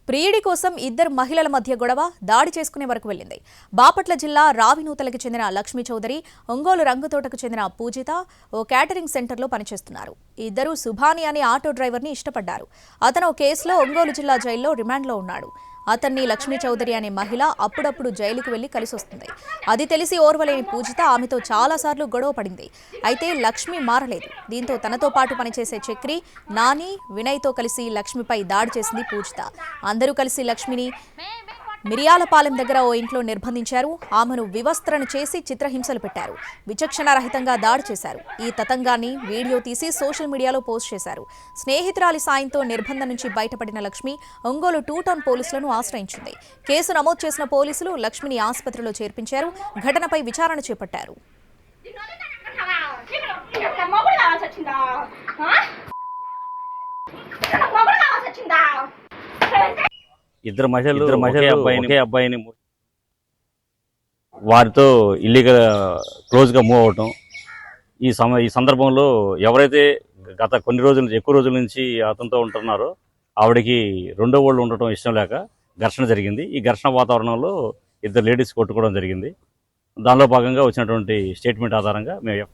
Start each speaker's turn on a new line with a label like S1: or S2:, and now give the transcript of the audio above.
S1: ప్రియుడి కోసం ఇద్దరు మహిళల మధ్య గొడవ దాడి చేసుకునే వరకు వెళ్లింది. బాపట్ల జిల్లా రావినూతలకి చెందిన లక్ష్మీ చౌదరి, ఒంగోలు రంగుతోటకు చెందిన పూజిత ఓ క్యాటరింగ్ సెంటర్లో పనిచేస్తున్నారు. ఇద్దరు సుభాని అనే ఆటో డ్రైవర్ని ఇష్టపడ్డారు. అతను ఓ కేసులో ఒంగోలు జిల్లా జైల్లో రిమాండ్లో ఉన్నాడు. అతన్ని లక్ష్మీ చౌదరి అనే మహిళ అప్పుడప్పుడు జైలుకు వెళ్లి కలిసొస్తుంది. అది తెలిసి ఓర్వలేని పూజిత ఆమెతో చాలాసార్లు గొడవ పడింది. అయితే లక్ష్మి మారలేదు. దీంతో తనతో పాటు పనిచేసే చక్రి, నాని, వినయ్తో కలిసి లక్ష్మిపై దాడి చేసింది పూజిత. అందరూ కలిసి లక్ష్మిని మిరియాలపాలెం దగ్గర ఓ ఇంట్లో నిర్బంధించారు. ఆమెను వివస్త్రను చేసి చిత్రహింసలు పెట్టారు. విచక్షణారహితంగా దాడి చేశారు. ఈ తతంగాన్ని వీడియో తీసి సోషల్ మీడియాలో పోస్ట్ చేశారు. స్నేహితురాలి సాయంతో నిర్బంధం నుంచి బయటపడిన లక్ష్మి ఒంగోలు 2 టౌన్ పోలీసులను ఆశ్రయించింది. కేసు నమోదు చేసిన పోలీసులు లక్ష్మిని ఆసుపత్రిలో చేర్పించారు. ఘటనపై విచారణ చేపట్టారు.
S2: ఇద్దరు మహిళలు ఒకే అబ్బాయిని వారితో ఇల్లీగల్ క్లోజ్గా మూవ్ అవటం. ఈ సందర్భంలో ఎవరైతే గత ఎక్కువ రోజుల నుంచి అతనితో ఉంటున్నారో ఆవిడకి రెండో వాళ్ళు ఉండటం ఇష్టం లేక ఘర్షణ జరిగింది. ఈ ఘర్షణ వాతావరణంలో ఇద్దరు లేడీస్ కొట్టుకోవడం జరిగింది. దానిలో భాగంగా వచ్చినటువంటి స్టేట్మెంట్ ఆధారంగా మేము